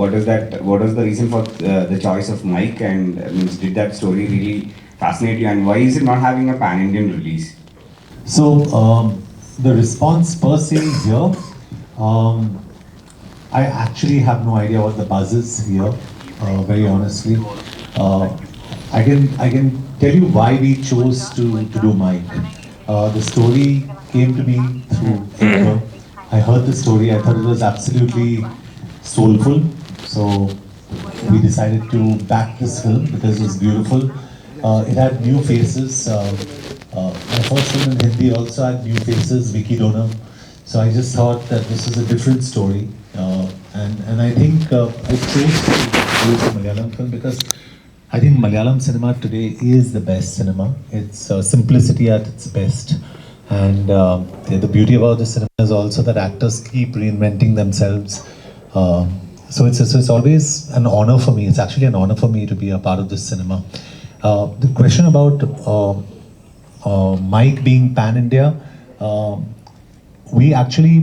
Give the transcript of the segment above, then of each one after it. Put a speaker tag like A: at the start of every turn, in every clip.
A: What is that? What was the reason for the choice of Mike? And means did that story really fascinate you? And why is it not having a pan-Indian release?
B: So the response per se here, I actually have no idea what the buzz is here. Very honestly, I can tell you why we chose to do Mike. The story came to me through Edgar. I heard the story. I thought it was absolutely soulful. So we decided to back this film because it was beautiful. It had new faces. My first film in Hindi also had new faces, Vicky Donor. So I just thought that this is a different story. And I think I chose to do a Malayalam film because I think Malayalam cinema today is the best cinema. It's simplicity at its best. And the beauty about the cinema is also that actors keep reinventing themselves. So it's always an honor for me. It's actually an honor for me to be a part of this cinema. The question about Mike being pan-India, we actually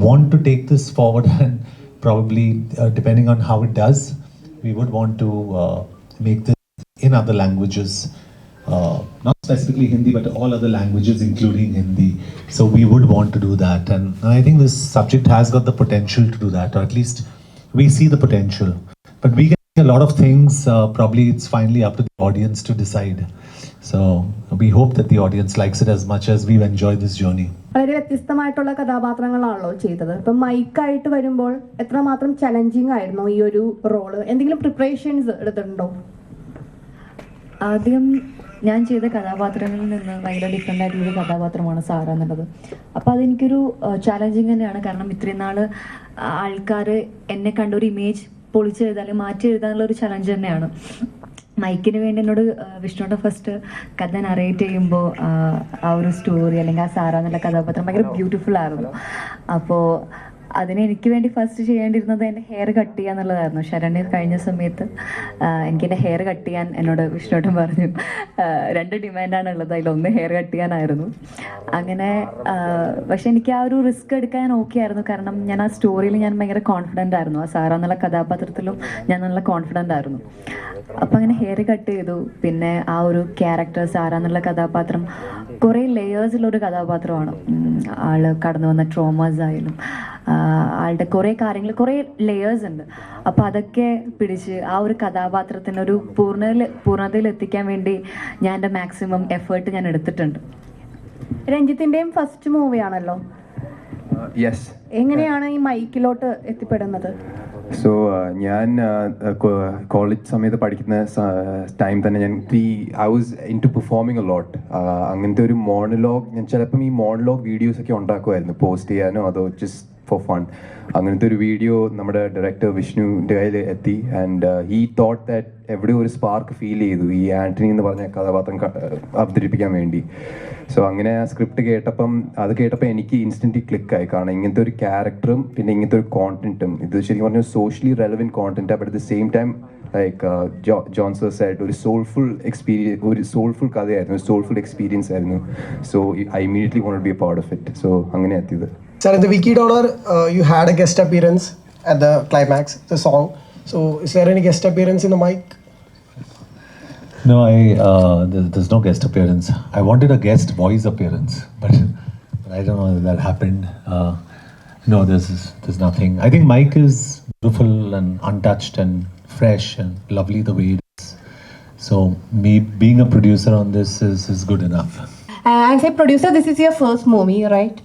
B: want to take this forward and probably, depending on how it does, we would want to make this in other languages. Not specifically Hindi, but all other languages, including Hindi. So we would want to do that. And I think this subject has got the potential to do that, or at least we see the potential. But we can see a lot of things, probably it's finally up to the audience to decide. So we hope that the audience likes it as much as we've enjoyed this journey.
C: വളരെ വ്യത്യസ്തമായിട്ടുള്ള കഥാപാത്രങ്ങളാണല്ലോ ചെയ്തത്. ഇപ്പം മൈക്കായിട്ട് വരുമ്പോൾ എത്രമാത്രം challenging ആയിരുന്നു ഈ ഒരു role? എന്തെങ്കിലും പ്രിപ്പറേഷൻസ് എടുത്തിട്ടുണ്ടോ?
D: ആദ്യം ഞാൻ ചെയ്ത കഥാപാത്രങ്ങളിൽ നിന്ന് ഭയങ്കര ഡിഫറെൻ്റ് ആയിട്ടുള്ളൊരു കഥാപാത്രമാണ് സാറ എന്നുള്ളത്. അപ്പോൾ അതെനിക്കൊരു ചാലഞ്ചിങ് തന്നെയാണ്. കാരണം ഇത്രയും നാൾ ആൾക്കാർ എന്നെ കണ്ടൊരു ഇമേജ് പൊളിച്ചെഴുതാൻ മാറ്റി എഴുതാനുള്ള ഒരു ചലഞ്ച് തന്നെയാണ്. മൈക്കിന് വേണ്ടി എന്നോട് വിഷ്ണുവിൻ്റെ ഫസ്റ്റ് കഥ നറേറ്റ് ചെയ്യുമ്പോൾ ആ ഒരു സ്റ്റോറി അല്ലെങ്കിൽ ആ സാറ എന്നുള്ള കഥാപാത്രം ഭയങ്കര ബ്യൂട്ടിഫുൾ ആയിരുന്നു. അപ്പോൾ അതിന് എനിക്ക് വേണ്ടി ഫസ്റ്റ് ചെയ്യേണ്ടിയിരുന്നത് എൻ്റെ ഹെയർ കട്ട് ചെയ്യുക എന്നുള്ളതായിരുന്നു. ശരണ്യ കഴിഞ്ഞ സമയത്ത് എനിക്ക് എൻ്റെ ഹെയർ കട്ട് ചെയ്യാൻ എന്നോട് വിഷ്ണുട്ടൻ പറഞ്ഞു. 2 ഡിമാൻഡാണ് ഉള്ളത്, അതിലൊന്ന് ഹെയർ കട്ട് ചെയ്യാനായിരുന്നു. അങ്ങനെ പക്ഷെ എനിക്ക് ആ ഒരു റിസ്ക് എടുക്കാൻ ഞാൻ ഓക്കെ ആയിരുന്നു. കാരണം ഞാൻ ആ സ്റ്റോറിയിൽ ഞാൻ ഭയങ്കര കോൺഫിഡൻ്റ് ആയിരുന്നു. ആ സാറ എന്നുള്ള കഥാപാത്രത്തിലും ഞാൻ നല്ല കോൺഫിഡൻ്റ് ആയിരുന്നു. അപ്പം അങ്ങനെ ഹെയർ കട്ട് ചെയ്തു. പിന്നെ ആ ഒരു ക്യാരക്ടർ സാറ എന്നുള്ള കഥാപാത്രം കുറേ ലെയേഴ്സുള്ളൊരു കഥാപാത്രമാണ്. ആൾ കടന്നു വന്ന ട്രോമാസ് ആയാലും ആളുടെ കുറേ കാര്യങ്ങൾ, കുറേ ലെയേഴ്സ് ഉണ്ട്. അപ്പോൾ അതൊക്കെ പിടിച്ച് ആ ഒരു കഥാപാത്രത്തിനൊരു പൂർണ്ണതയിൽ എത്തിക്കാൻ വേണ്ടി ഞാൻ എൻ്റെ മാക്സിമം എഫേർട്ട് ഞാൻ എടുത്തിട്ടുണ്ട്.
C: രഞ്ജിത്തിൻ്റെയും ഫസ്റ്റ് മൂവിയാണല്ലോ. എങ്ങനെയാണ് ഈ മൈക്കിലോട്ട് എത്തിപ്പെടുന്നത്?
E: സോ ഞാൻ കോളേജ് സമയത്ത് പഠിക്കുന്ന ടൈം തന്നെ I was into performing a lot. അങ്ങനത്തെ ഒരു മോണലോഗ് ഞാൻ ചിലപ്പം ഈ മോണലോഗ് വീഡിയോസൊക്കെ ഉണ്ടാക്കുമായിരുന്നു പോസ്റ്റ് ചെയ്യാനോ അതോ ജസ്റ്റ് ഫോർ ഫൺ. അങ്ങനത്തെ ഒരു വീഡിയോ നമ്മുടെ ഡയറക്ടർ വിഷ്ണുവിൻ്റെ കയ്യിൽ എത്തി. ആൻഡ് ഹീ തോട്ട് ദാറ്റ് എവിടെ ഒരു സ്പാർക്ക് ഫീൽ ചെയ്തു ഈ ആൻ്റണി എന്ന് പറഞ്ഞ കഥാപാത്രം അവതരിപ്പിക്കാൻ വേണ്ടി. സോ അങ്ങനെ ആ സ്ക്രിപ്റ്റ് കേട്ടപ്പോൾ എനിക്ക് ഇൻസ്റ്റൻ്റ്ലി ക്ലിക്കായി. കാരണം ഇങ്ങനത്തെ ഒരു ക്യാരക്ടറും പിന്നെ ഇങ്ങനത്തെ ഒരു കോണ്ടന്റും, ഇത് ശരിക്കും പറഞ്ഞാൽ socially relevant content, but at the same time like John sir said ഒരു സോൾഫുൾ കഥയായിരുന്നു, ഒരു സോൾഫുൾ എക്സ്പീരിയൻസ് ആയിരുന്നു. So I immediately want to be a part of it. So അങ്ങനെ എത്തിയത്.
F: Sir, in the Vicky Donor, you had a guest appearance at the climax, the song. So, is there any guest appearance in the mic?
B: No, there's no guest appearance. I wanted a guest voice appearance, but I don't know if that happened. No, there's nothing. I think Mike is beautiful and untouched and fresh and lovely the way it is. So, me being a producer on this is good enough.
C: As a producer, this is your first movie, right?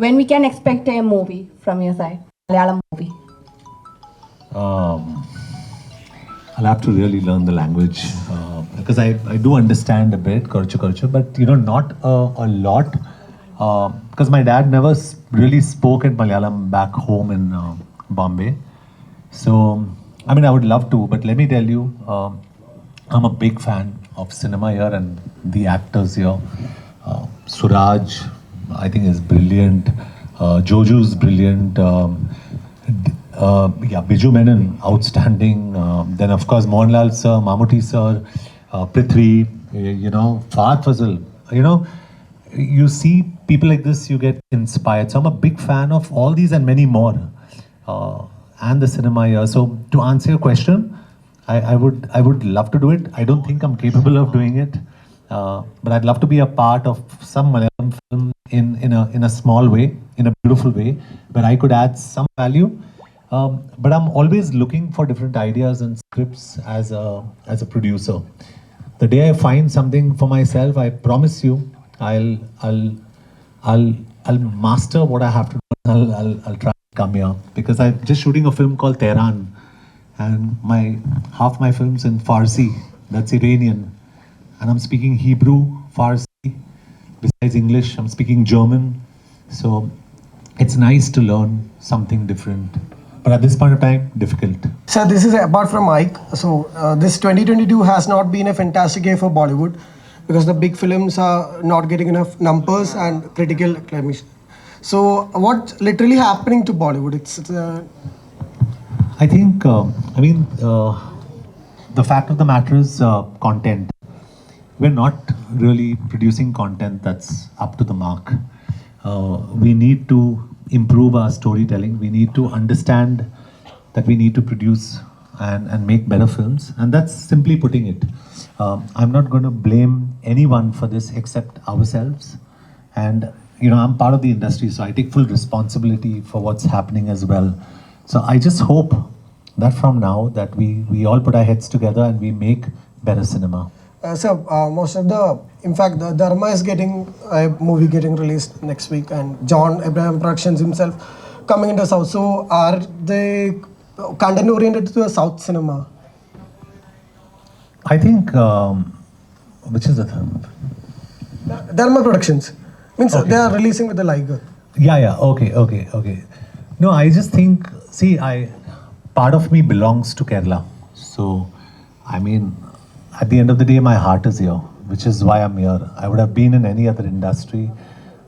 C: When we can expect a movie from your side, Malayalam movie?
B: I'll have to really learn the language because I do understand a bit Korchu, but not a lot because my dad never really spoke at Malayalam back home in Bombay. So I mean I would love to, but let me tell you, I'm a big fan of cinema here and the actors here. Suraj, I think is brilliant. Joju's brilliant. Biju Menon, outstanding. Then of course Mohanlal sir, Mammootty sir, Prithvi, Fahad Fazil. You see people like this, you get inspired. So I'm a big fan of all these and many more. and the cinema here. So to answer your question, I would love to do it. I don't think I'm capable of doing it, but I'd love to be a part of some Malayalam film in a small way, in a beautiful way, where I could add some value. But I'm always looking for different ideas and scripts as a producer. The day I find something for myself, I promise you, I'll master what I have to do. I'll try to come here, because I'm just shooting a film called Tehran, and half my film's in Farsi. That's Iranian, and I'm speaking Hebrew, Farsi. Besides English, I'm speaking German. So it's nice to learn something different. But at this point of time, difficult.
F: So this is apart from Mike. So this 2022 has not been a fantastic year for Bollywood because the big films are not getting enough numbers and critical acclamation. So what's literally happening to Bollywood?
B: I think, the fact of the matter is content. We're not really producing content that's up to the mark. We need to improve our storytelling. We need to understand that we need to produce and make better films. And that's simply putting it. I'm not going to blame anyone for this except ourselves. And, I'm part of the industry, so I take full responsibility for what's happening as well. So I just hope that from now that we all put our heads together and we make better cinema.
F: In fact, the Dharma is getting a movie getting released next week, and John Abraham Productions himself coming into South. So are they content oriented to the South cinema?
B: I think, which is the third?
F: Dharma Productions. Means
B: Okay.
F: they are releasing with the Liger.
B: Yeah, okay. No, I just think, part of me belongs to Kerala. So, at the end of the day, my heart is here, which is why I'm here. I would have been in any other industry,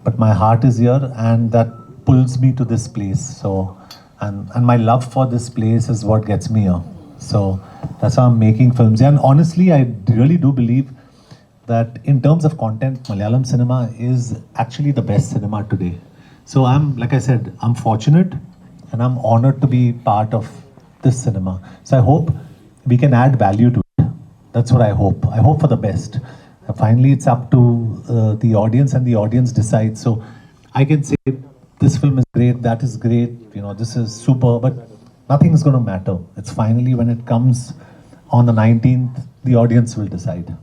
B: but my heart is here, and that pulls me to this place. So, and my love for this place is what gets me here. So, that's how I'm making films. And honestly, I really do believe that in terms of content, Malayalam cinema is actually the best cinema today. So like I said, I'm fortunate and I'm honored to be part of this cinema. So I hope we can add value to it. That's what I hope. I hope for the best. Finally, it's up to the audience, and the audience decides. So I can say this film is great, that is great, this is super, but nothing is going to matter. It's finally when it comes on the 19th, the audience will decide.